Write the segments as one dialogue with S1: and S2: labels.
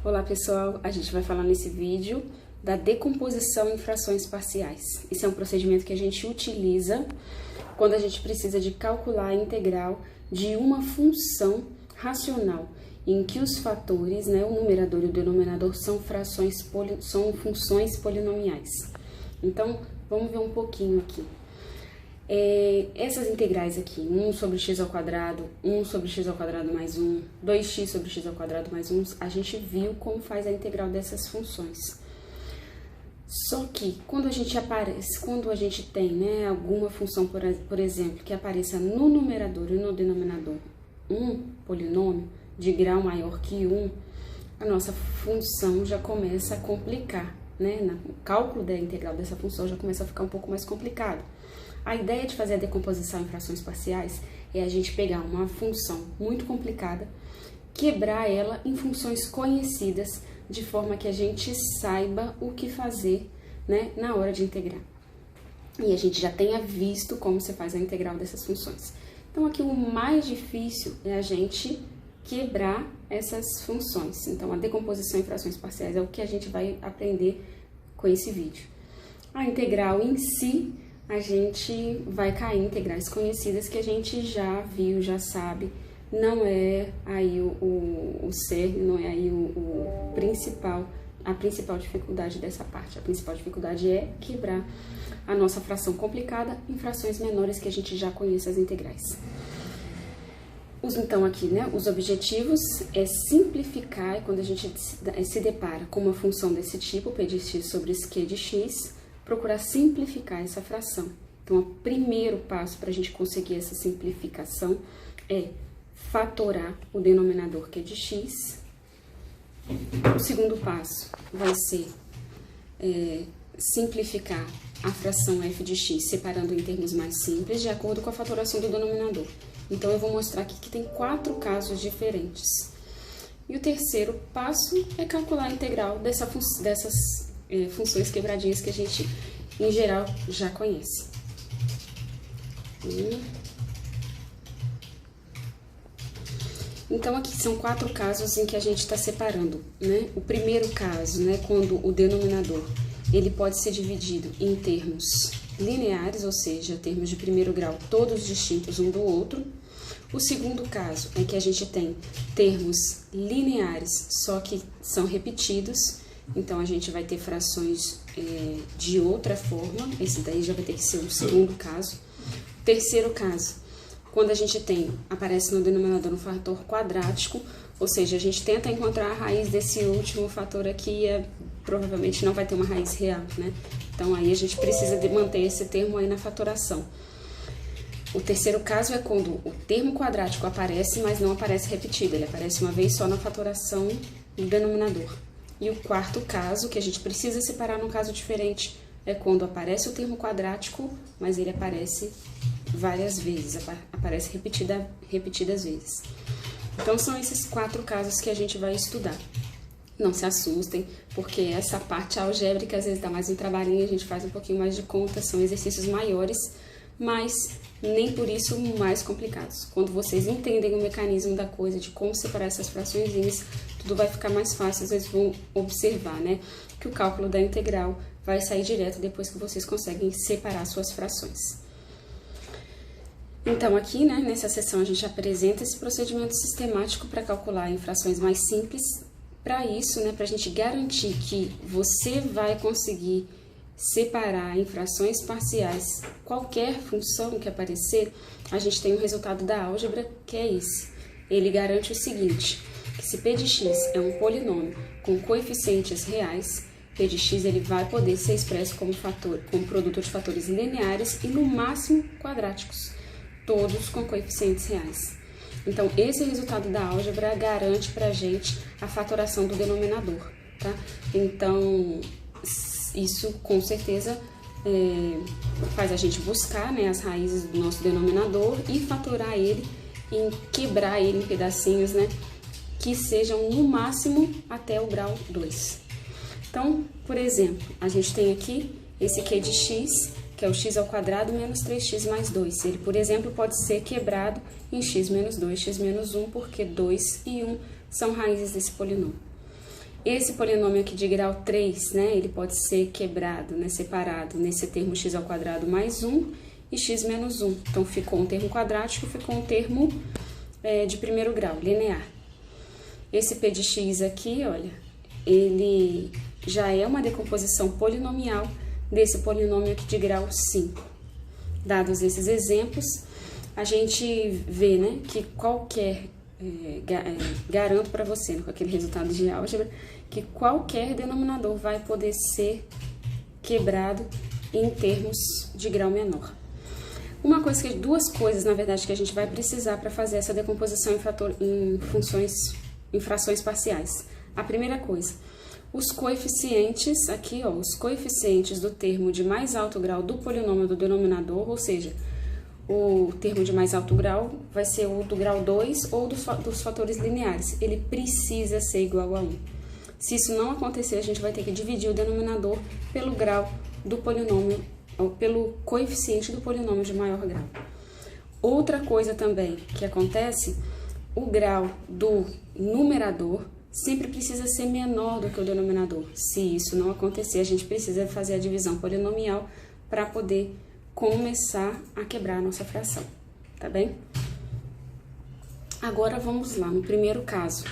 S1: Olá pessoal, a gente vai falar nesse vídeo da decomposição em frações parciais. Isso é um procedimento que a gente utiliza quando a gente precisa de calcular a integral de uma função racional, em que os fatores, o numerador e o denominador, são funções polinomiais. Então, vamos ver um pouquinho aqui. Essas integrais aqui, 1 sobre x ao quadrado, 1 sobre x ao quadrado mais 1, 2x sobre x ao quadrado mais 1, a gente viu como faz a integral dessas funções. Só que, quando a gente tem alguma função, por exemplo, que apareça no numerador e no denominador um polinômio de grau maior que 1, a nossa função já começa a complicar, O cálculo da integral dessa função já começa a ficar um pouco mais complicado. A ideia de fazer a decomposição em frações parciais é a gente pegar uma função muito complicada, quebrar ela em funções conhecidas, de forma que a gente saiba o que fazer, na hora de integrar. E a gente já tenha visto como se faz a integral dessas funções. Então, aqui o mais difícil é a gente quebrar essas funções. Então, a decomposição em frações parciais é o que a gente vai aprender com esse vídeo. A integral em si, a gente vai cair em integrais conhecidas que a gente já viu, já sabe. Não é aí o cerne, não é aí a principal dificuldade dessa parte. A principal dificuldade é quebrar a nossa fração complicada em frações menores que a gente já conhece as integrais. Então aqui, os objetivos é simplificar, quando a gente se depara com uma função desse tipo, p de x sobre q de x, procurar simplificar essa fração. Então, o primeiro passo para a gente conseguir essa simplificação é fatorar o denominador q de x. O segundo passo vai ser simplificar a fração f de x, separando em termos mais simples, de acordo com a fatoração do denominador. Então, eu vou mostrar aqui que tem 4 casos diferentes. E o terceiro passo é calcular a integral dessas funções quebradinhas que a gente, em geral, já conhece. Então, aqui são 4 casos em que a gente está separando, O primeiro caso, quando o denominador, ele pode ser dividido em termos lineares, ou seja, termos de primeiro grau, todos distintos um do outro. O segundo caso é que a gente tem termos lineares, só que são repetidos. Então, a gente vai ter frações de outra forma. Esse daí já vai ter que ser o segundo caso. Terceiro caso, quando a gente aparece no denominador um fator quadrático, ou seja, a gente tenta encontrar a raiz desse último fator aqui e provavelmente não vai ter uma raiz real, Então, aí a gente precisa de manter esse termo aí na fatoração. O terceiro caso é quando o termo quadrático aparece, mas não aparece repetido. Ele aparece uma vez só na fatoração do denominador. E o quarto caso, que a gente precisa separar num caso diferente, é quando aparece o termo quadrático, mas ele aparece várias vezes, aparece repetidas vezes. Então, são esses 4 casos que a gente vai estudar. Não se assustem, porque essa parte algébrica às vezes dá mais um trabalhinho, a gente faz um pouquinho mais de conta, são exercícios maiores, mas nem por isso mais complicados. Quando vocês entendem o mecanismo da coisa, de como separar essas fraçõezinhas, tudo vai ficar mais fácil. Vocês vão observar, que o cálculo da integral vai sair direto depois que vocês conseguem separar suas frações. Então, aqui, nessa seção, a gente apresenta esse procedimento sistemático para calcular em frações mais simples. Para isso, para a gente garantir que você vai conseguir separar em frações parciais qualquer função que aparecer, a gente tem o resultado da álgebra, que é esse. Ele garante o seguinte, que se p de x é um polinômio com coeficientes reais, p de x ele vai poder ser expresso como produto de fatores lineares e, no máximo, quadráticos, todos com coeficientes reais. Então, esse resultado da álgebra garante para a gente a fatoração do denominador, Então, isso com certeza faz a gente buscar as raízes do nosso denominador e fatorar ele, e quebrar ele em pedacinhos, que sejam no máximo até o grau 2. Então, por exemplo, a gente tem aqui esse q de x, que é o x ao quadrado menos 3x mais 2. Ele, por exemplo, pode ser quebrado em x menos 2, x menos 1, porque 2 e 1 são raízes desse polinômio. Esse polinômio aqui de grau 3, né, ele pode ser quebrado, né, separado nesse termo x ao quadrado mais 1 e x menos 1. Então, ficou um termo quadrático, ficou um termo de primeiro grau, linear. Esse p de x aqui, olha, ele já é uma decomposição polinomial desse polinômio aqui de grau 5. Dados esses exemplos, a gente vê, né, que qualquer, garanto para você, né, com aquele resultado de álgebra, que qualquer denominador vai poder ser quebrado em termos de grau menor. Duas coisas, na verdade, que a gente vai precisar para fazer essa decomposição em frações parciais. A primeira coisa, os coeficientes, aqui ó, os coeficientes do termo de mais alto grau do polinômio do denominador, ou seja, o termo de mais alto grau vai ser o do grau 2 ou dos fatores lineares. Ele precisa ser igual a 1. Se isso não acontecer, a gente vai ter que dividir o denominador pelo grau do polinômio, ou pelo coeficiente do polinômio de maior grau. Outra coisa também que acontece, o grau do numerador sempre precisa ser menor do que o denominador. Se isso não acontecer, a gente precisa fazer a divisão polinomial para poder começar a quebrar a nossa fração, tá bem? Agora vamos lá, no primeiro caso.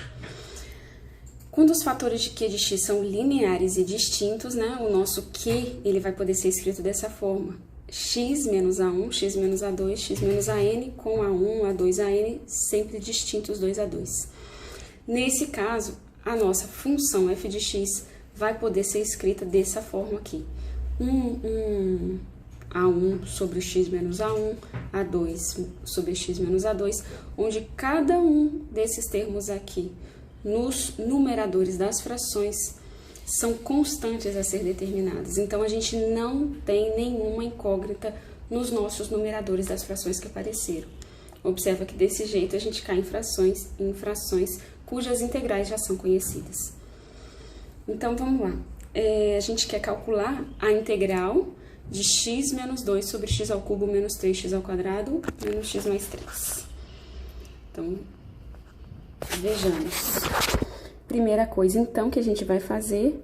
S1: Quando os fatores de Q de x são lineares e distintos, né, o nosso Q ele vai poder ser escrito dessa forma. X menos A1, x menos A2, x menos AN, com A1, A2, AN, sempre distintos 2 a 2. Nesse caso, a nossa função f de x vai poder ser escrita dessa forma aqui. A1 sobre x menos A1, A2 sobre x menos A2, onde cada um desses termos aqui, nos numeradores das frações, são constantes a ser determinadas. Então, a gente não tem nenhuma incógnita nos nossos numeradores das frações que apareceram. Observa que desse jeito a gente cai em frações cujas integrais já são conhecidas. Então, vamos lá. A gente quer calcular a integral de x menos 2 sobre x ao cubo menos 3x ao quadrado menos x mais 3. Então, vejamos. Primeira coisa, então, que a gente vai fazer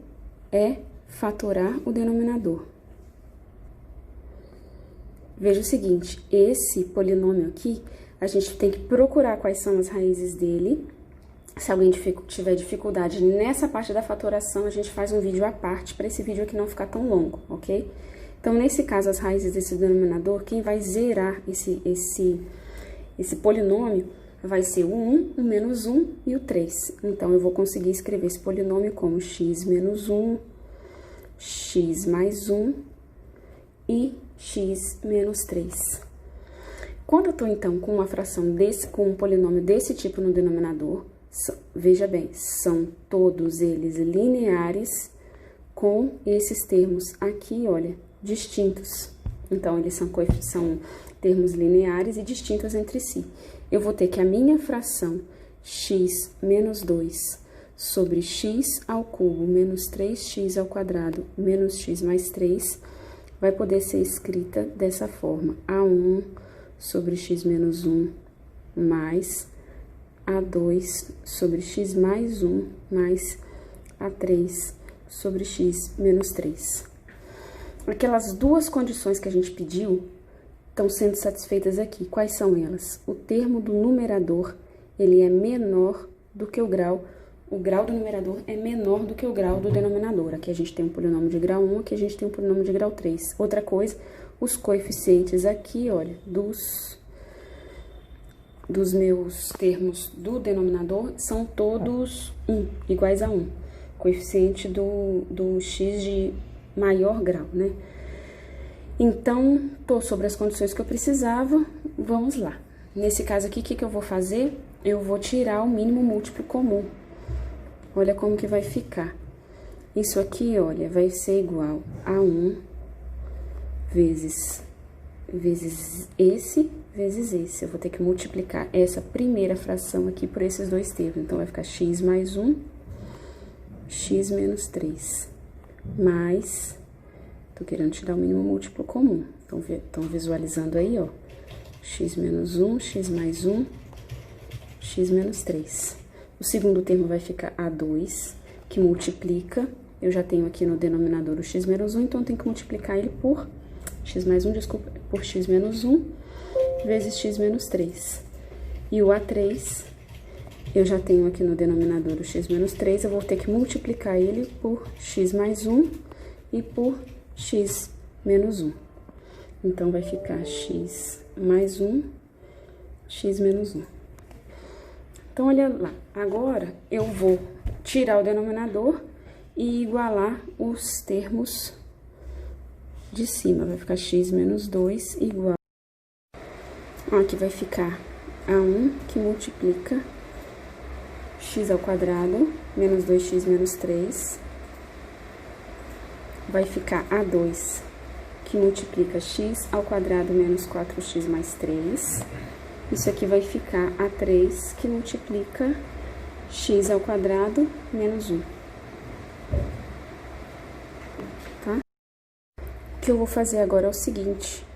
S1: é fatorar o denominador. Veja o seguinte, esse polinômio aqui, a gente tem que procurar quais são as raízes dele. Se alguém tiver dificuldade nessa parte da fatoração, a gente faz um vídeo à parte para esse vídeo aqui não ficar tão longo, ok? Então, nesse caso, as raízes desse denominador, quem vai zerar esse polinômio vai ser o 1, o menos 1 e o 3. Então, eu vou conseguir escrever esse polinômio como x menos 1, x mais 1 e x menos 3. Quando eu estou, então, com uma fração com um polinômio desse tipo no denominador, veja bem, são todos eles lineares com esses termos aqui, olha, distintos. Então, eles são termos lineares e distintos entre si. Eu vou ter que a minha fração x menos 2 sobre x ao cubo menos 3x ao quadrado menos x mais 3 vai poder ser escrita dessa forma. A1 sobre x menos 1 mais A2 sobre x mais 1 mais A3 sobre x menos 3. Aquelas duas condições que a gente pediu estão sendo satisfeitas aqui. Quais são elas? O termo do numerador, ele é menor do que o grau do numerador é menor do que o grau do denominador. Aqui a gente tem um polinômio de grau 1, aqui a gente tem um polinômio de grau 3. Outra coisa, os coeficientes aqui, olha, dos meus termos do denominador são todos 1, iguais a 1. Coeficiente do x de maior grau, né? Então, tô sobre as condições que eu precisava, vamos lá. Nesse caso aqui, o que eu vou fazer? Eu vou tirar o mínimo múltiplo comum. Olha como que vai ficar. Isso aqui, olha, vai ser igual a 1 vezes esse, vezes esse. Eu vou ter que multiplicar essa primeira fração aqui por esses dois termos. Então, vai ficar x mais 1, x menos 3, mais... Tô querendo tirar o mínimo múltiplo comum. Estão visualizando aí, ó. X menos 1, x mais 1, x menos 3. O segundo termo vai ficar A2, que multiplica. Eu já tenho aqui no denominador o x menos 1, então eu tenho que multiplicar ele por x mais 1, desculpa, por x menos 1 vezes x menos 3. E o A3, eu já tenho aqui no denominador o x menos 3, eu vou ter que multiplicar ele por x mais 1 e por x menos 1. Então, vai ficar x mais 1, x menos 1. Então, olha lá, agora eu vou tirar o denominador e igualar os termos de cima. Vai ficar x menos 2 igual... Aqui vai ficar A1 que multiplica x ao quadrado menos 2x menos 3. Vai ficar A2 que multiplica x ao quadrado menos 4x mais 3. Isso aqui vai ficar A3 que multiplica x ao quadrado menos 1. Tá? O que eu vou fazer agora é o seguinte,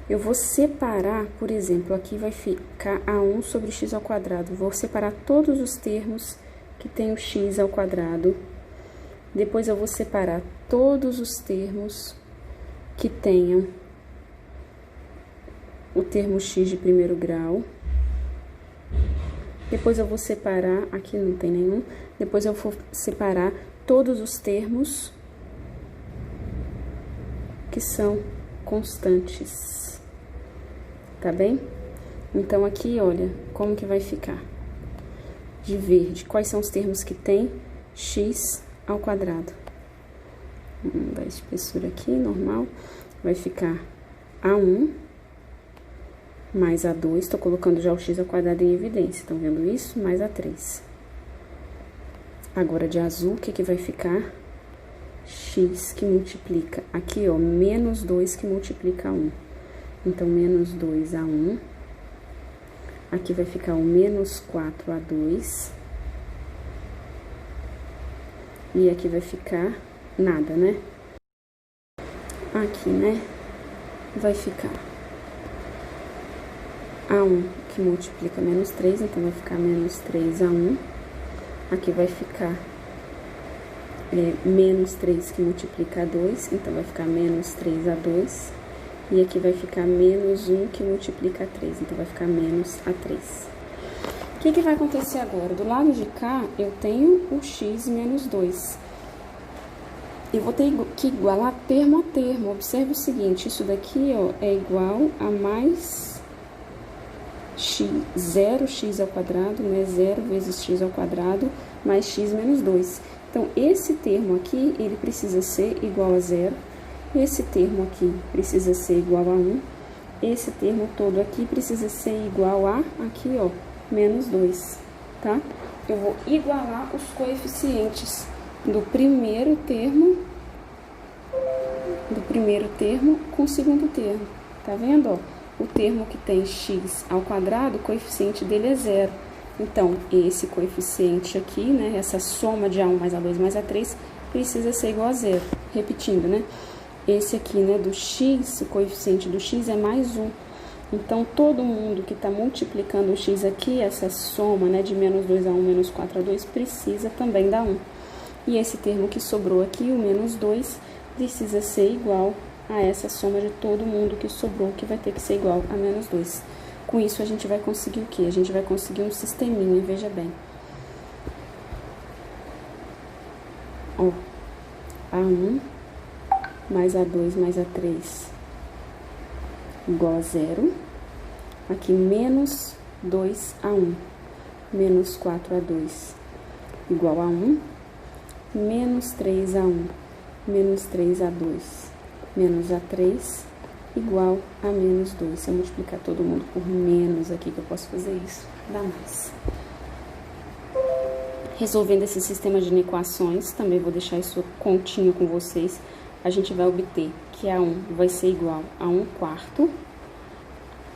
S1: eu vou separar, por exemplo, aqui vai ficar A1 sobre x ao quadrado. Vou separar todos os termos que tem o x ao quadrado. Depois eu vou separar todos os termos que tenham o termo x de primeiro grau. Depois eu vou separar, aqui não tem nenhum, depois eu vou separar todos os termos que são constantes, tá bem? Então, aqui, olha, como que vai ficar? De verde, quais são os termos que tem x ao quadrado? Vamos dar a espessura aqui, normal, vai ficar A1 mais A2, tô colocando já o x ao quadrado em evidência, estão vendo isso? Mais A3. Agora, de azul, o que que vai ficar? X que multiplica, aqui, ó, menos 2 que multiplica 1. Então, menos 2A1. Aqui vai ficar o menos 4A2. E aqui vai ficar nada, né? Aqui, né? Vai ficar A1 que multiplica menos 3, então vai ficar menos 3A1. Aqui vai ficar menos 3 que multiplica 2, então vai ficar menos 3A2. E aqui vai ficar menos 1 que multiplica 3, então vai ficar menos A3. O que que vai acontecer agora? Do lado de cá, eu tenho o x menos 2. Eu vou ter que igualar termo a termo. Observe o seguinte, isso daqui, ó, é igual a mais x, 0x ao quadrado, né? 0 vezes x ao quadrado, mais x menos 2. Então, esse termo aqui, ele precisa ser igual a 0. Esse termo aqui precisa ser igual a 1. Esse termo todo aqui precisa ser igual a, aqui, ó, menos 2, tá? Eu vou igualar os coeficientes do primeiro termo com o segundo termo, tá vendo, ó? O termo que tem x ao quadrado, o coeficiente dele é 0. Então, esse coeficiente aqui, né, essa soma de A1 mais A2 mais A3, precisa ser igual a 0. Repetindo, né? Esse aqui, né, do x, o coeficiente do x é mais 1. Então, todo mundo que está multiplicando o x aqui, essa soma, né, de menos 2A1 menos 4A2, precisa também dar 1. E esse termo que sobrou aqui, o menos 2, precisa ser igual a essa soma de todo mundo que sobrou, que vai ter que ser igual a menos 2. Com isso, a gente vai conseguir o quê? A gente vai conseguir um sisteminha, veja bem. Ó, A1 mais A2 mais A3 igual a 0. Aqui, menos 2A1 menos 4A2 igual a 1. Menos 3A1 menos 3A2 menos A3 igual a menos 2. Se eu multiplicar todo mundo por menos aqui, que eu posso fazer isso, dá mais. Resolvendo esse sistema de inequações, também vou deixar isso continho com vocês, a gente vai obter que A1 vai ser igual a 1/4,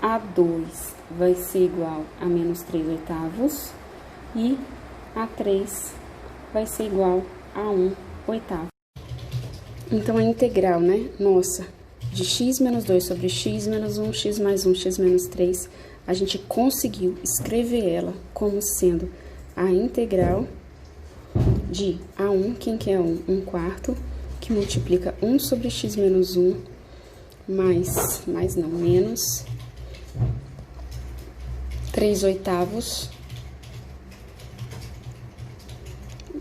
S1: A2 vai ser igual a menos 3/8 e A3 vai ser igual a 1/8. Então, a integral, né, nossa, de x menos 2 sobre x menos 1, x mais 1, x menos 3, a gente conseguiu escrever ela como sendo a integral de A1, quem que é 1? 1/4, que multiplica 1 sobre x menos 1, menos 3/8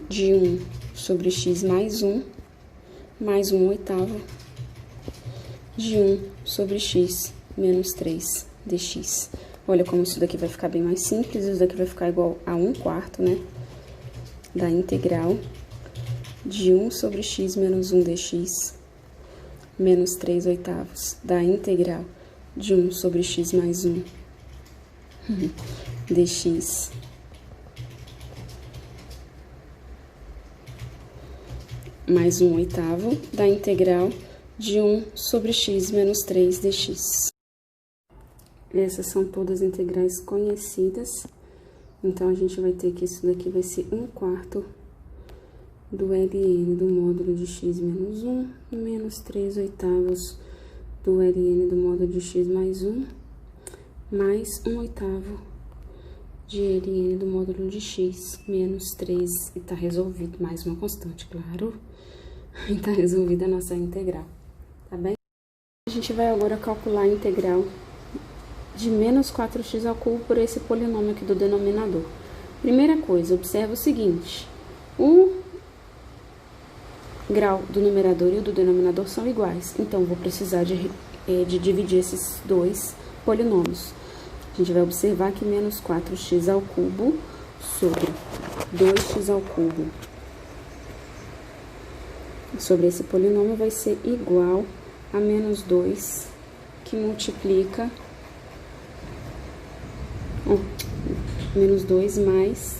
S1: de 1 sobre x mais 1, mais 1/8 de 1 sobre x menos 3 dx. Olha como isso daqui vai ficar bem mais simples, isso daqui vai ficar igual a 1/4, né? Da integral de 1 sobre x menos 1 dx, menos 3/8 da integral de 1 sobre x mais 1 dx, mais 1/8 da integral de 1 sobre x menos 3 dx. Essas são todas integrais conhecidas, então a gente vai ter que isso daqui vai ser 1/4 do ln do módulo de x menos 1, menos 3/8 do ln do módulo de x mais 1, mais 1/8 de ln do módulo de x menos 3, e tá resolvido, mais uma constante, claro, e tá resolvida a nossa integral, tá bem? A gente vai agora calcular a integral de menos 4x ao cubo por esse polinômio aqui do denominador. Primeira coisa, observa o seguinte, o grau do numerador e o do denominador são iguais, então vou precisar de dividir esses dois polinômios. A gente vai observar que menos 4x ao cubo sobre 2x ao cubo sobre esse polinômio vai ser igual a menos 2, que multiplica menos 2 mais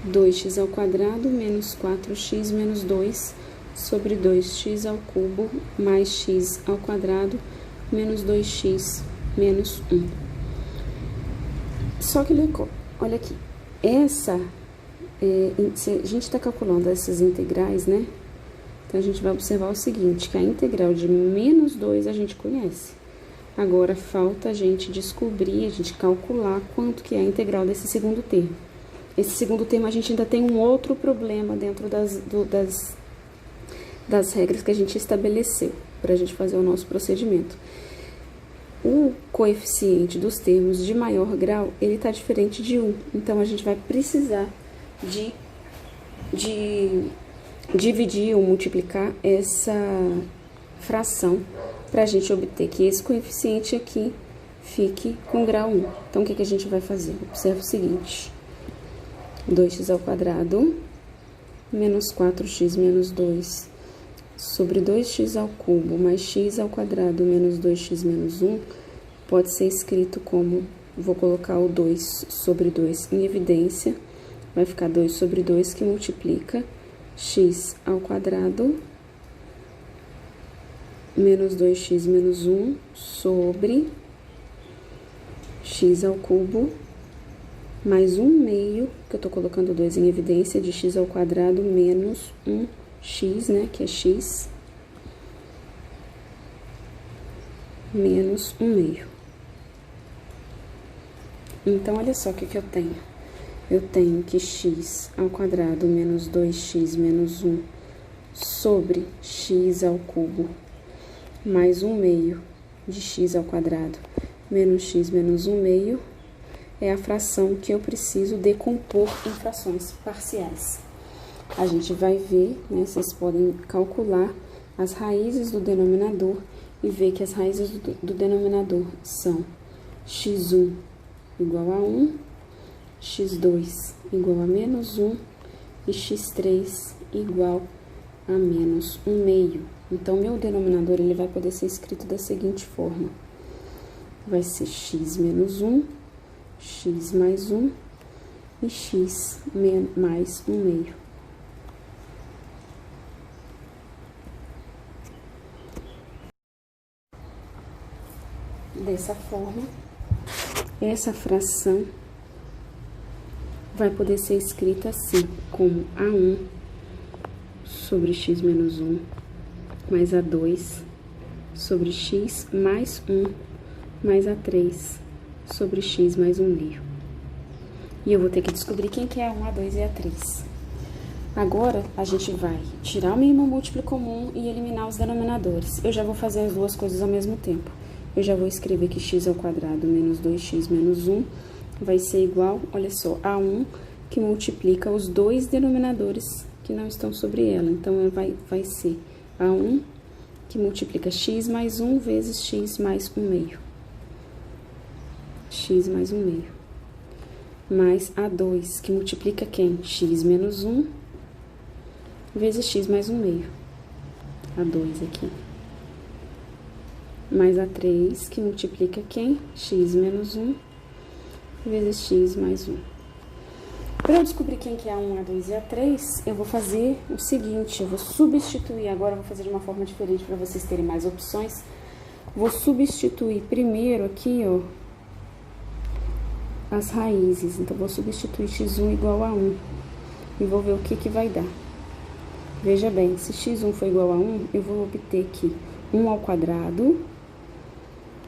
S1: 2x ao quadrado menos 4x menos 2 sobre 2x ao cubo mais x ao quadrado menos 2x menos 1. Só que olha aqui, se a gente está calculando essas integrais, né? Então, a gente vai observar o seguinte, que a integral de menos 2 a gente conhece. Agora, falta a gente descobrir, a gente calcular quanto que é a integral desse segundo termo. Esse segundo termo, a gente ainda tem um outro problema dentro das regras que a gente estabeleceu para a gente fazer o nosso procedimento. O coeficiente dos termos de maior grau, ele está diferente de 1. Então, a gente vai precisar de dividir ou multiplicar essa fração para a gente obter que esse coeficiente aqui fique com grau 1. Então, o que a gente vai fazer? Observa o seguinte, 2x ao quadrado menos 4x menos 2 sobre 2x ao cubo mais x ao quadrado menos 2x menos 1 pode ser escrito como, vou colocar o 2 sobre 2 em evidência, vai ficar 2 sobre 2 que multiplica x ao quadrado menos 2x menos 1 sobre x ao cubo mais 1/2, que eu tô colocando 2 em evidência, de x ao quadrado menos 1x, né, que é x, menos 1/2. Então, olha só o que eu tenho. Eu tenho que x ao quadrado menos 2x menos 1 sobre x ao cubo mais 1/2 de x ao quadrado menos x menos 1/2 é a fração que eu preciso decompor em frações parciais. A gente vai ver, né, vocês podem calcular as raízes do denominador e ver que as raízes do denominador são x1 igual a 1, x2 igual a menos 1 e x3 igual a menos 1/2. Então, meu denominador ele vai poder ser escrito da seguinte forma. Vai ser x menos 1, x mais 1 e x mais 1/2. Dessa forma, essa fração vai poder ser escrita assim, como A1 sobre x menos 1 mais A2 sobre x mais 1 mais A3 sobre x mais 1/2. E eu vou ter que descobrir quem que é a 1, a 2 e a 3. Agora, a gente vai tirar o mínimo múltiplo comum e eliminar os denominadores. Eu já vou fazer as duas coisas ao mesmo tempo. Eu já vou escrever que x ao quadrado menos 2x menos 1 vai ser igual, olha só, a 1 que multiplica os dois denominadores que não estão sobre ela. Então, vai ser a 1 que multiplica x mais 1 vezes x mais 1 meio. X mais 1 meio. Mais a 2, que multiplica quem? X menos 1 vezes x mais 1 meio. A 2 aqui. Mais a 3, que multiplica quem? X menos 1 vezes x mais 1. Para eu descobrir quem que é a 1, a 2 e a 3, eu vou fazer o seguinte, eu vou substituir, agora eu vou fazer de uma forma diferente para vocês terem mais opções. Vou substituir primeiro aqui, ó, as raízes. Então, vou substituir x1 igual a 1 e vou ver o que vai dar. Veja bem, se x1 for igual a 1, eu vou obter aqui 1 ao quadrado,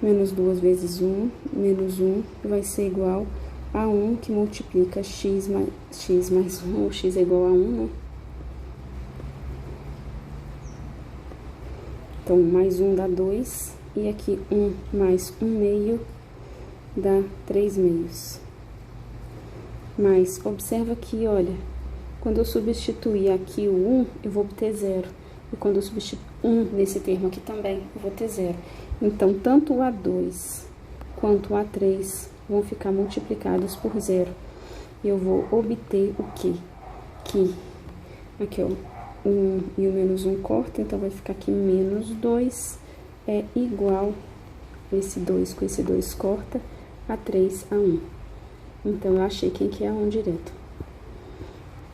S1: menos 2 vezes 1, menos 1, vai ser igual a 1, que multiplica x mais 1, x é igual a 1, né? Então, mais 1 dá 2, e aqui 1 mais 1 meio dá 3 meios. Mas, observa aqui, olha, quando eu substituir aqui o 1, eu vou obter 0. E quando eu substituir 1 nesse termo aqui também, eu vou ter 0. Então, tanto o A2 quanto o A3 vão ficar multiplicados por 0. E eu vou obter o quê? Que, aqui, ó, 1 e o menos 1 corta, então vai ficar aqui menos 2 é igual, esse 2 com esse 2 corta, a 3 a 1. Então, eu achei quem que é a 1 direto.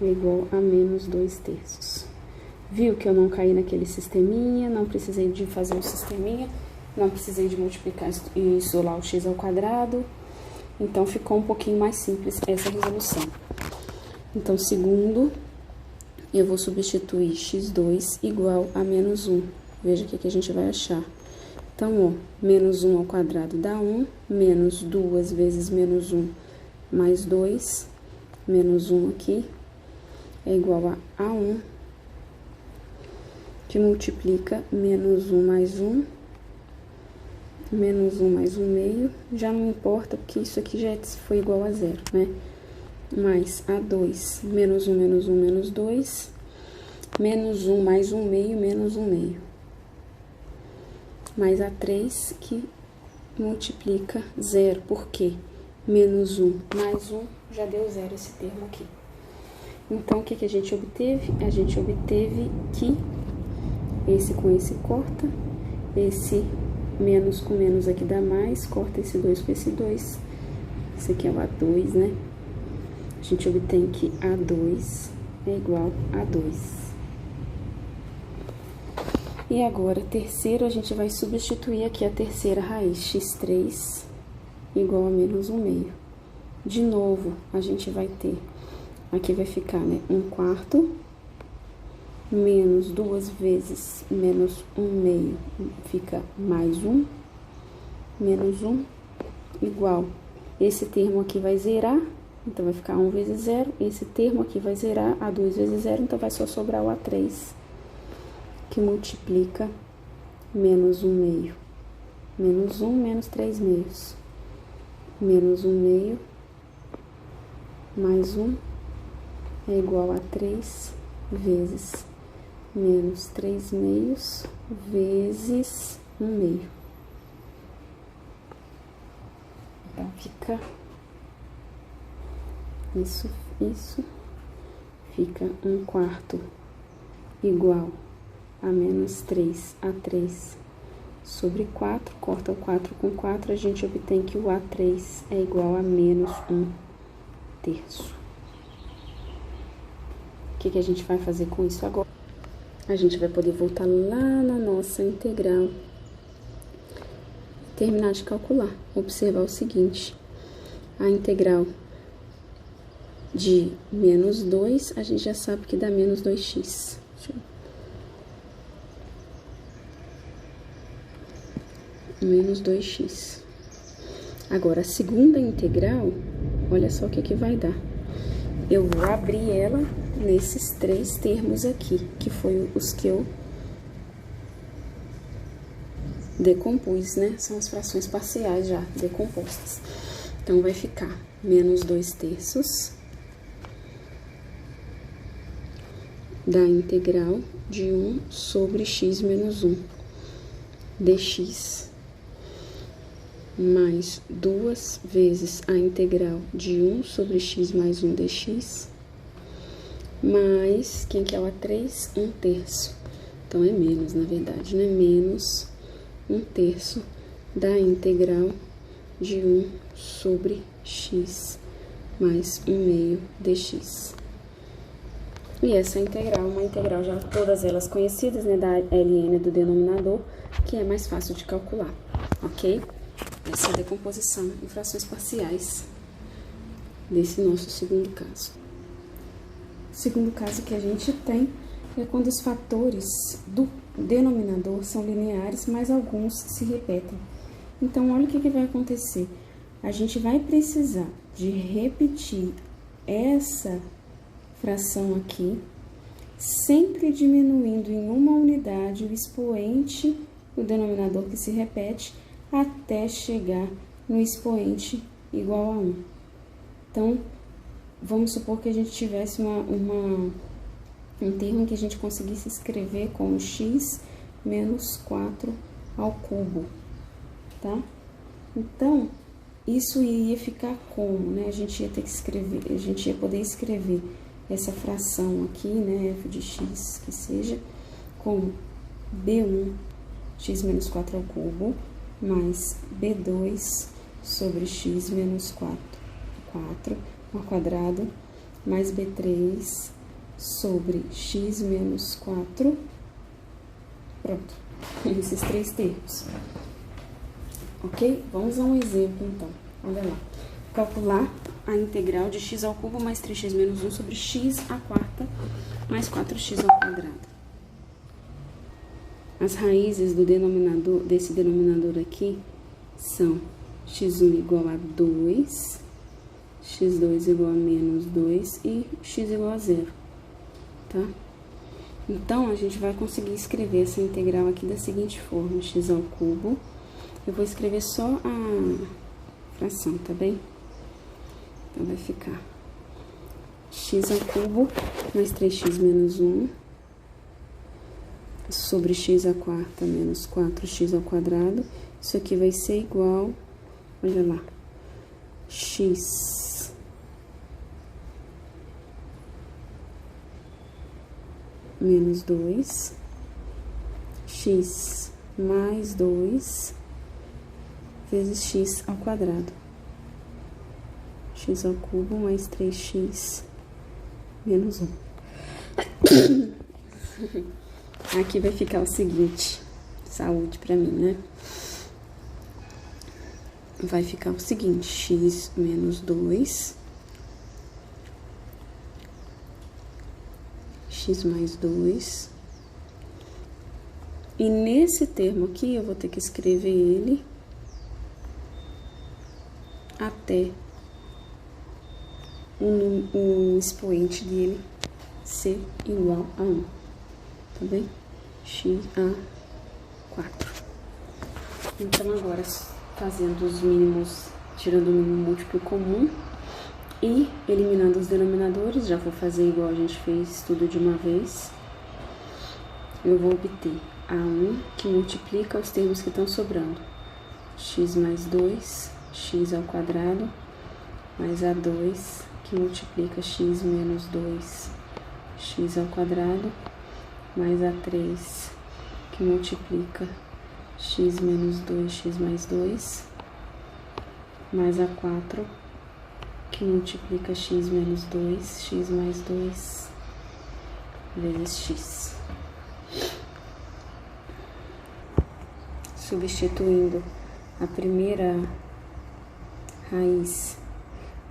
S1: É igual a menos 2/3. Viu que eu não caí naquele sisteminha, não precisei de fazer um sisteminha, não precisei de multiplicar e isolar o x ao quadrado. Então, ficou um pouquinho mais simples essa resolução. Então, segundo, eu vou substituir x2 igual a menos 1. Veja o que a gente vai achar. Então, ó, menos 1 ao quadrado dá 1, menos 2 vezes menos 1 mais 2, menos 1 aqui, é igual a 1, que multiplica menos 1 mais 1, menos 1 mais 1 meio, já não importa, porque isso aqui já foi igual a 0, né? Mais a 2, menos 1, menos 1, menos 2, menos 1 mais 1 meio, menos 1 meio. Mais a 3, que multiplica 0, por quê? Menos 1 mais 1, já deu 0 esse termo aqui. Então, o que a gente obteve? A gente obteve que esse com esse corta, esse menos com menos aqui dá mais, corta esse 2 com esse 2, esse aqui é o A2, né? A gente obtém que A2 é igual a 2. E agora, terceiro, a gente vai substituir aqui a terceira raiz, x3 igual a menos 1 meio. De novo, a gente vai ter, aqui vai ficar, né, 1/4 menos 2 vezes menos 1 meio, fica mais 1, menos 1, igual. Esse termo aqui vai zerar, então vai ficar 1 vezes 0. Esse termo aqui vai zerar, A2 vezes 0, então vai só sobrar o A3, que multiplica menos 1 meio. Menos 1, menos 3 meios. Menos 1 meio, mais 1, é igual a 3 vezes menos 3 meios, vezes 1 meio. Então, fica isso, fica 1/4 igual a menos 3 a 3 sobre 4, corta o 4 com 4, a gente obtém que o A3 é igual a menos 1/3. O que a gente vai fazer com isso agora? A gente vai poder voltar lá na nossa integral, terminar de calcular, observar o seguinte, a integral de menos 2, a gente já sabe que dá menos 2x. Menos 2x. Agora, a segunda integral, olha só o que vai dar. Eu vou abrir ela nesses 3 termos aqui, que foi os que eu decompus, né? São as frações parciais já decompostas. Então, vai ficar menos 2/3 da integral de 1 sobre x menos 1 dx, mais 2 vezes a integral de 1 sobre x mais 1 dx, mais, quem que é o A3? 1/3. Então, é menos, na verdade, né? Menos 1/3 da integral de 1 sobre x mais 1/2 dx. E essa integral, uma integral já todas elas conhecidas, né, da ln do denominador, que é mais fácil de calcular, ok? Essa é a decomposição em frações parciais desse nosso segundo caso. O segundo caso que a gente tem é quando os fatores do denominador são lineares, mas alguns se repetem. Então, olha o que vai acontecer. A gente vai precisar de repetir essa fração aqui, sempre diminuindo em uma unidade o expoente do denominador que se repete, até chegar no expoente igual a 1. Então, vamos supor que a gente tivesse um termo que a gente conseguisse escrever como x menos 4 ao cubo, tá? Então, isso ia ficar como, né? A gente ia ter que escrever, a gente ia poder escrever essa fração aqui, né, f de x, que seja, como b1 x menos 4 ao cubo, mais b2 sobre x menos 4 ao quadrado, mais b3 sobre x menos 4, pronto, esses 3 termos. Ok? Vamos a um exemplo, então. Olha lá. Calcular a integral de x ao cubo mais 3x menos 1 sobre x à quarta mais 4x ao quadrado. As raízes do denominador, desse denominador aqui, são x1 igual a 2, x2 igual a menos 2 e x igual a 0, tá? Então, a gente vai conseguir escrever essa integral aqui da seguinte forma, x ao cubo. Eu vou escrever só a fração, tá bem? Então, vai ficar x ao cubo mais 3x menos 1 sobre x à quarta menos 4x ao quadrado. Isso aqui vai ser igual, olha lá, x menos 2, x mais 2 vezes x ao quadrado. X ao cubo mais 3x menos 1. Aqui vai ficar o seguinte, saúde pra mim, né? Vai ficar o seguinte, x menos 2, x mais 2. E nesse termo aqui, eu vou ter que escrever ele até o expoente dele ser igual a 1, tá bem? X a 4. Então, agora, fazendo os mínimos, tirando o mínimo múltiplo comum e eliminando os denominadores, já vou fazer igual a gente fez tudo de uma vez. Eu vou obter A1, que multiplica os termos que estão sobrando. X mais 2, x ao quadrado, mais A2, que multiplica x menos 2, x ao quadrado, mais A3, que multiplica x menos 2, x mais 2, mais A4, que multiplica x menos 2, x mais 2, vezes x. Substituindo a primeira raiz,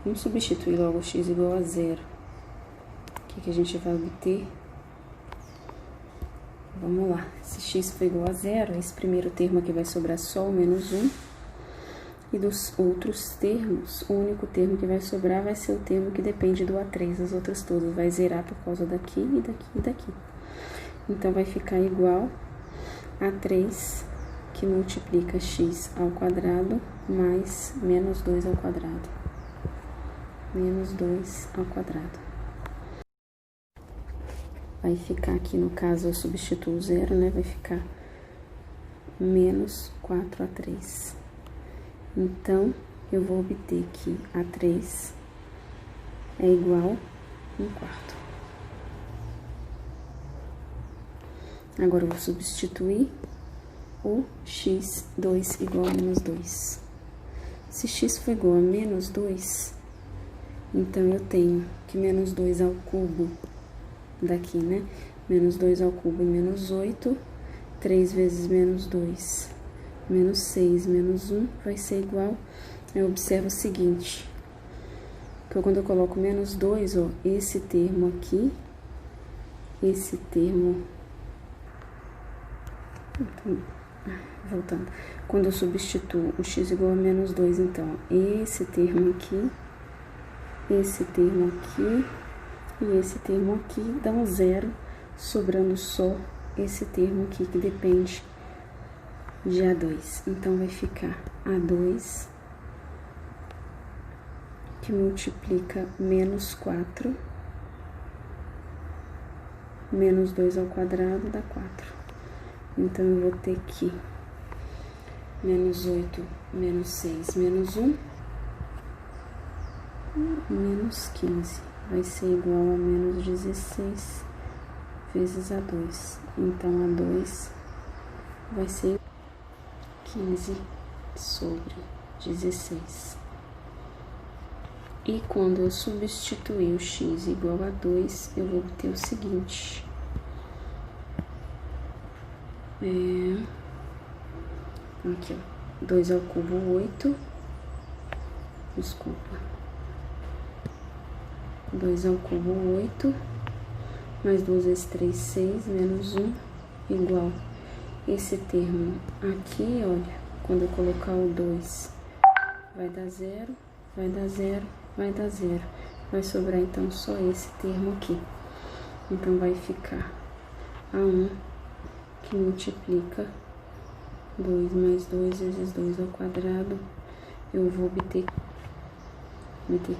S1: vamos substituir logo x igual a 0. O que a gente vai obter? Vamos lá, se x for igual a 0, esse primeiro termo aqui vai sobrar só o menos 1. E dos outros termos, o único termo que vai sobrar vai ser o termo que depende do A3, as outras todas vai zerar por causa daqui e daqui e daqui. Então, vai ficar igual a 3, que multiplica x ao quadrado, mais menos 2 ao quadrado. Menos 2 ao quadrado. Vai ficar aqui, no caso, eu substituo o zero, né? Vai ficar menos 4a3. Então, eu vou obter que a3 é igual a 1/4. Agora, eu vou substituir o x2 igual a menos 2. Se x for igual a menos 2, então eu tenho que menos 2 ao cubo daqui, né? Menos 2 ao cubo é menos 8. 3 vezes menos 2, menos 6, menos 1, vai ser igual. Eu observo o seguinte, que quando eu coloco menos 2, ó, esse termo aqui, esse termo... Voltando. Quando eu substituo o x igual a menos 2, então, esse termo aqui, esse termo aqui e esse termo aqui dão zero, sobrando só esse termo aqui que depende de A2. Então, vai ficar A2, que multiplica menos 4, menos 2 ao quadrado dá 4. Então, eu vou ter que menos 8, menos 6, menos 1, menos 15. Vai ser igual a menos 16 vezes A2. Então, A2 vai ser 15 sobre 16. E quando eu substituir o x igual a 2, eu vou obter o seguinte. Aqui, ó. 2 ao cubo, 8. Desculpa. 2 ao cubo, 8. Mais 2 vezes 3, 6. Menos 1, igual. Esse termo aqui, olha, quando eu colocar o 2, vai dar 0, vai dar 0, vai dar 0. Vai sobrar, então, só esse termo aqui. Então, vai ficar A1, que multiplica 2 mais 2 vezes 2 ao quadrado. Eu vou obter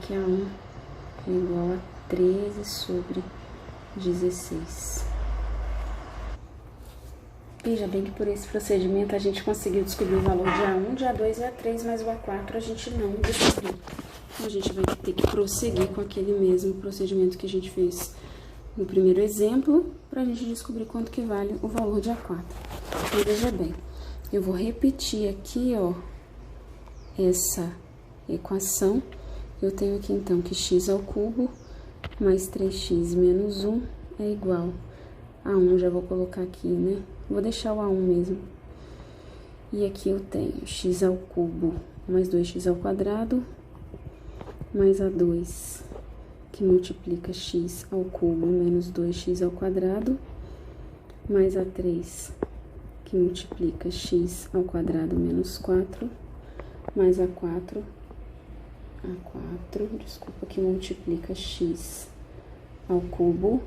S1: que A1 é igual a 13 sobre 16. Veja bem que por esse procedimento a gente conseguiu descobrir o valor de A1, de A2 e A3, mas o A4 a gente não descobriu. Então, a gente vai ter que prosseguir com aquele mesmo procedimento que a gente fez no primeiro exemplo, para a gente descobrir quanto que vale o valor de A4. Então, veja bem, eu vou repetir aqui, ó, essa equação. Eu tenho aqui, então, que x ao cubo mais 3x menos 1 é igual a 1, já vou colocar aqui, né? Vou deixar o A1 mesmo. E aqui eu tenho x ao cubo mais 2x ao quadrado mais A2, que multiplica x ao cubo menos 2x ao quadrado, mais A3, que multiplica x ao quadrado menos 4, mais A4, desculpa, que multiplica x ao cubo,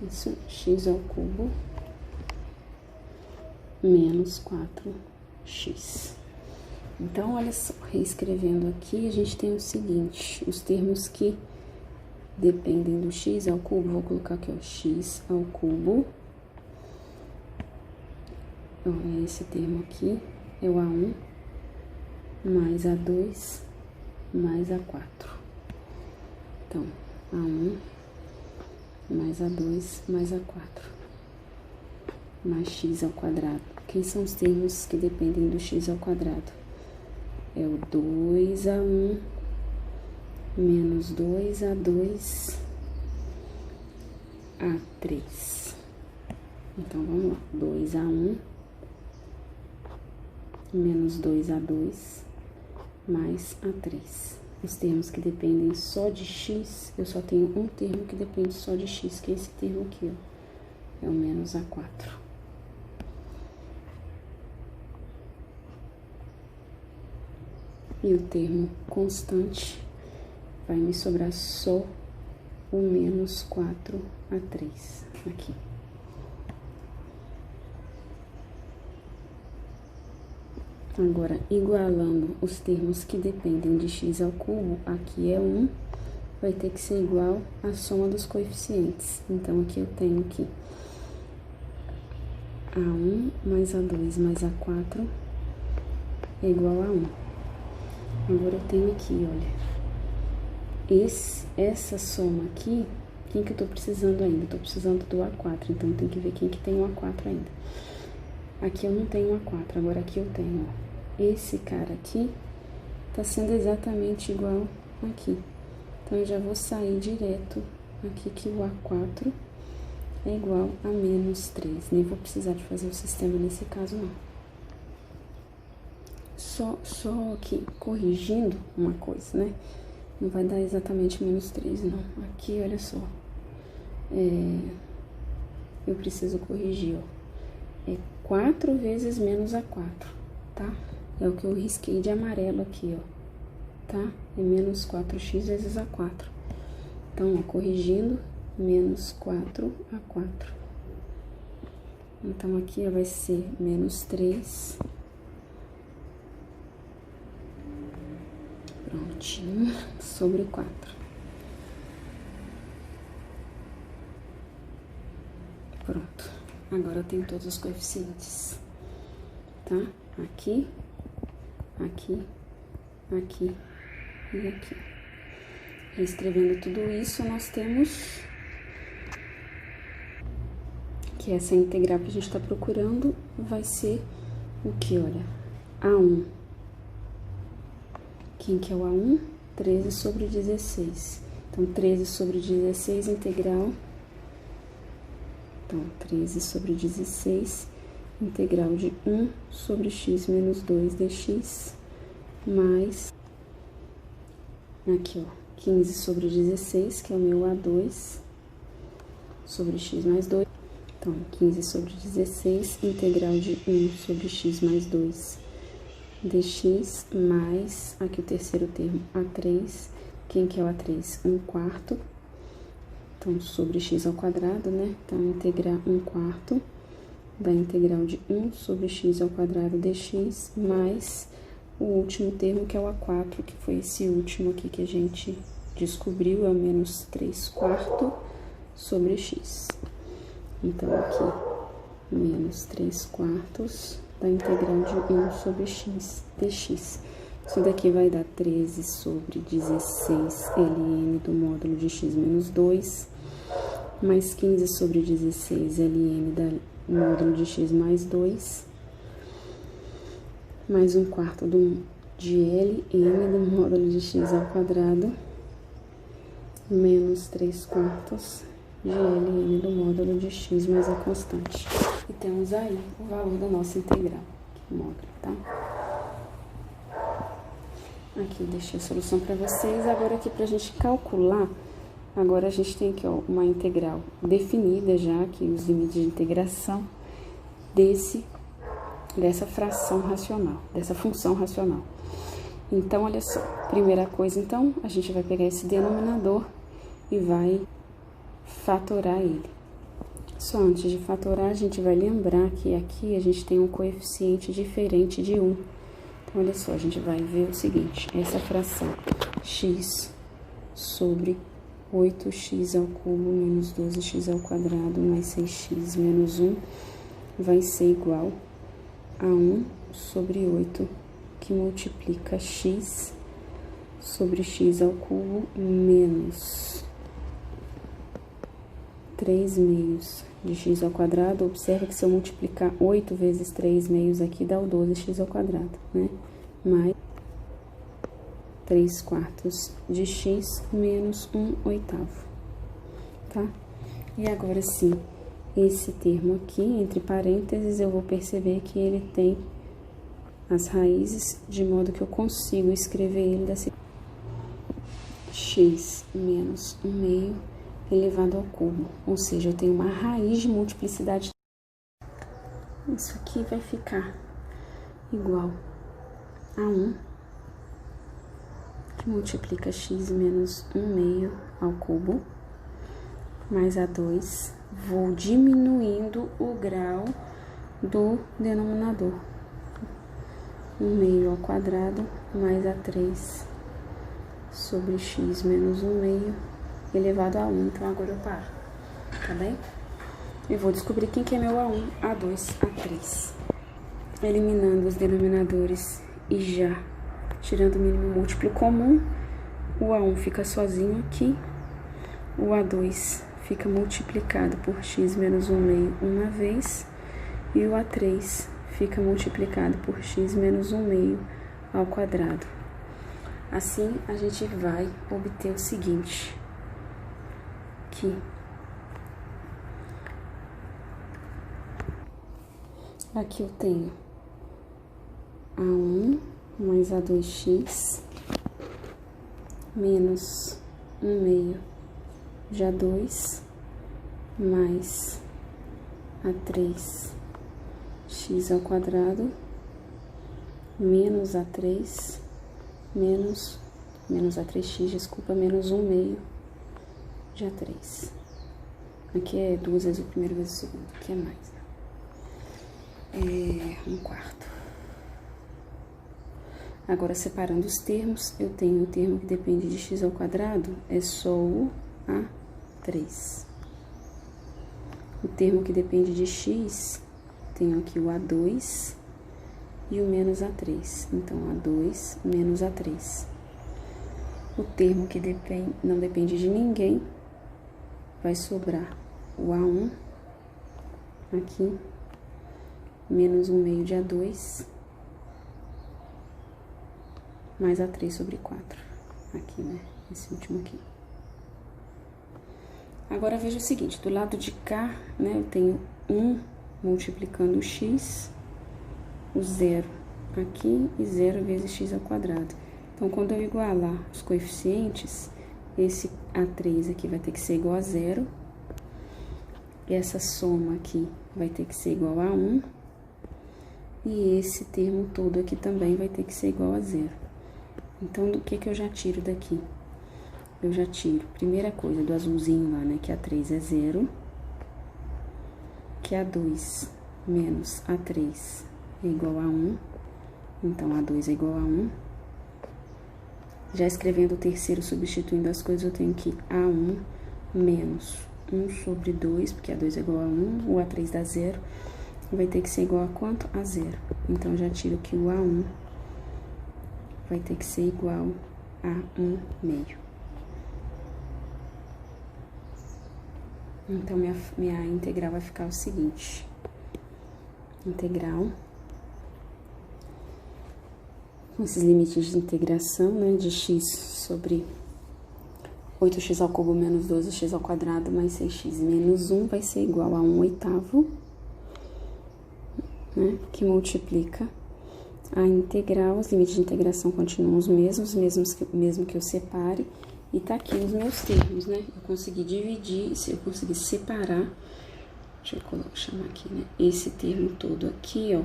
S1: isso, x ao cubo, menos 4x. Então, olha só, reescrevendo aqui, a gente tem o seguinte, os termos que dependem do x ao cubo, vou colocar aqui, ó, x ao cubo, ó, é esse termo aqui, é o A1, mais A2, mais A4. Então, A1, mais A2, mais A4, mais x ao quadrado. Quem são os termos que dependem do x ao quadrado? É o 2A1 menos 2A2 A3. Então, vamos lá. 2A1 menos 2A2 mais A3. Os termos que dependem só de x, eu só tenho um termo que depende só de x, que é esse termo aqui, ó. É o menos A4. e o termo constante, vai me sobrar só o menos 4a3 aqui. Agora, igualando os termos que dependem de x ao cubo, aqui é 1, vai ter que ser igual à soma dos coeficientes. Então, aqui eu tenho que A1 mais A2 mais A4 é igual a 1. Agora, eu tenho aqui, olha, essa soma aqui, quem que eu tô precisando ainda? Eu tô precisando do A4, então tem que ver quem que tem o A4 ainda. Aqui eu não tenho A4, agora aqui eu tenho, ó, esse cara aqui tá sendo exatamente igual aqui. Então, eu já vou sair direto aqui que o A4 é igual a menos 3. Nem vou precisar de fazer o sistema nesse caso, não. Só aqui, corrigindo uma coisa, né? Não vai dar exatamente menos 3, não. Aqui, olha só. Eu preciso corrigir, ó. É 4 vezes menos A4, tá? É o que eu risquei de amarelo aqui, ó. Tá? É menos 4x vezes A4. Então, ó, corrigindo, menos 4A4. Então, aqui ó, vai ser menos 3. Prontinho, sobre 4. Pronto. Agora eu tenho todos os coeficientes, tá? Aqui, aqui, aqui e aqui. Reescrevendo tudo isso, nós temos que essa integral que a gente está procurando vai ser o que, olha? A1. Quem que é o A1? 13 sobre 16. Então, 13 sobre 16 integral. Então, 13 sobre 16 integral de 1 sobre x menos 2 dx, mais, aqui, ó, 15 sobre 16, que é o meu A2, sobre x mais 2. Então, 15 sobre 16, integral de 1 sobre x mais 2 dx, mais, aqui o terceiro termo, A3. Quem que é o A3? 1/4. Então, sobre x ao quadrado, né? Então, integrar 1/4 da integral de 1 sobre x ao quadrado dx, mais o último termo, que é o A4, que foi esse último aqui que a gente descobriu, é o menos 3/4 sobre x. Então, aqui, menos 3/4 da integral de 1 sobre x dx. Isso daqui vai dar 13 sobre 16 ln do módulo de x menos 2, mais 15 sobre 16 ln do módulo de x mais 2, mais 1/4 de ln do módulo de x ao quadrado, menos 3/4 de ln do módulo de x mais a constante. E temos aí o valor da nossa integral, módulo, tá? Aqui, deixei a solução para vocês. Agora, aqui, pra gente calcular, agora a gente tem aqui, ó, uma integral definida já, aqui os limites de integração dessa fração racional, dessa função racional. Então, olha só, primeira coisa, então, a gente vai pegar esse denominador e vai fatorar ele. Só antes de fatorar, a gente vai lembrar que aqui a gente tem um coeficiente diferente de 1. Então, olha só, a gente vai ver o seguinte, essa fração x sobre 8x ao cubo menos 12x ao quadrado mais 6x menos 1 vai ser igual a 1 sobre 8, que multiplica x sobre x ao cubo menos 3 meios de x ao quadrado. Observa que se eu multiplicar 8 vezes 3 meios aqui, dá o 12x ao quadrado, né? Mais 3/4 de x menos 1/8, tá? E agora sim, esse termo aqui, entre parênteses, eu vou perceber que ele tem as raízes, de modo que eu consigo escrever ele da seguinte: x menos 1/2 elevado ao cubo, ou seja, eu tenho uma raiz de multiplicidade. Isso aqui vai ficar igual a 1 multiplica x menos 1/2 ao cubo, mais A2. Vou diminuindo o grau do denominador. 1/2 ao quadrado, mais A3 sobre x menos 1/2 elevado a 1. Então, agora eu paro, tá bem? Eu vou descobrir quem que é meu A1, A2, A3. Eliminando os denominadores e já tirando o mínimo múltiplo comum, o A1 fica sozinho aqui, o A2 fica multiplicado por x menos 1/2 uma vez, e o A3 fica multiplicado por x menos 1/2 ao quadrado. Assim, a gente vai obter o seguinte, que aqui eu tenho A1 mais A2x menos 1/2 de A2 mais A3x ao quadrado menos A3 menos A3x, desculpa, menos 1/2 de A3. Aqui é 2 vezes o primeiro vezes o segundo, aqui é mais, né? É 1/4. Agora, separando os termos, eu tenho o termo que depende de x ao quadrado, é só o A3. O termo que depende de x, tenho aqui o A2 e o menos A3. Então, A2 menos A3. O termo que não depende de ninguém, vai sobrar o A1 aqui, menos 1/2 de A2, mais A3 sobre 4. Aqui, né? Esse último aqui. Agora, veja o seguinte, do lado de cá, né, eu tenho 1 multiplicando o x, o 0 aqui e 0 vezes x ao quadrado. Então, quando eu igualar os coeficientes, esse A3 aqui vai ter que ser igual a 0, e essa soma aqui vai ter que ser igual a 1, e esse termo todo aqui também vai ter que ser igual a 0. Então, o que eu já tiro daqui? Eu já tiro, primeira coisa, do azulzinho lá, né, que A3 é 0, que A2 menos A3 é igual a 1, então A2 é igual a 1. Já escrevendo o terceiro, substituindo as coisas, eu tenho que A1 menos 1 sobre 2, porque A2 é igual a 1, o A3 dá 0, vai ter que ser igual a quanto? A 0. Então, já tiro que o A1 vai ter que ser igual a 1/2. Então, minha integral vai ficar o seguinte, integral, com esses limites de integração, né, de x sobre 8x ao cubo menos 12x ao quadrado mais 6x menos 1 vai ser igual a 1/8, né, que multiplica a integral, os limites de integração continuam os mesmos, mesmo que eu separe, e tá aqui os meus termos, né, eu consegui dividir, eu consegui separar, deixa eu chamar aqui, né, esse termo todo aqui, ó,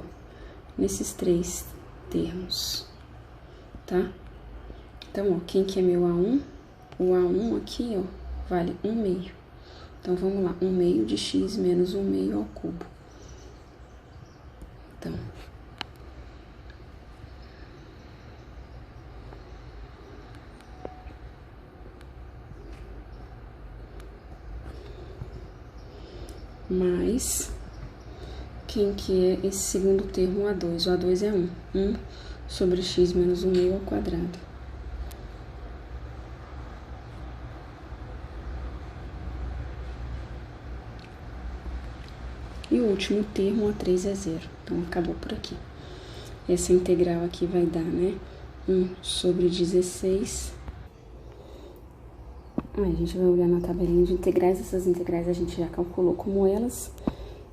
S1: nesses 3 termos, tá? Então, ó, quem que é meu A1? O A1 aqui, ó, vale 1/2. Então, vamos lá, 1/2 de x menos 1/2 ao cubo. Então, mais, quem que é esse segundo termo, o A2? O A2 é 1. 1 sobre x menos 1/2 ao quadrado. E o último termo, A3 é 0. Então, acabou por aqui. Essa integral aqui vai dar, né, 1 sobre 16. Aí, a gente vai olhar na tabelinha de integrais. Essas integrais a gente já calculou como elas.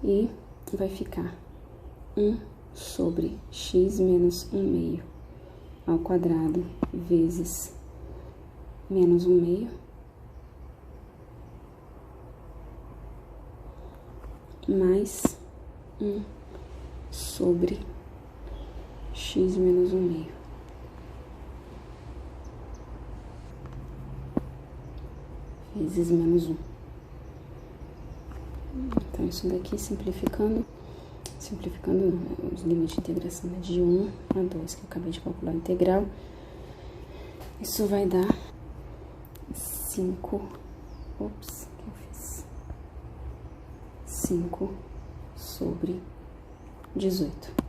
S1: E vai ficar 1 sobre x menos 1/2 ao quadrado vezes menos 1/2 mais 1 sobre x menos 1/2. vezes menos 1. Então, isso daqui, simplificando, os limites de integração é de 1 a 2, que eu acabei de calcular a integral. Isso vai dar 5, ops, que eu fiz? 5 sobre 18.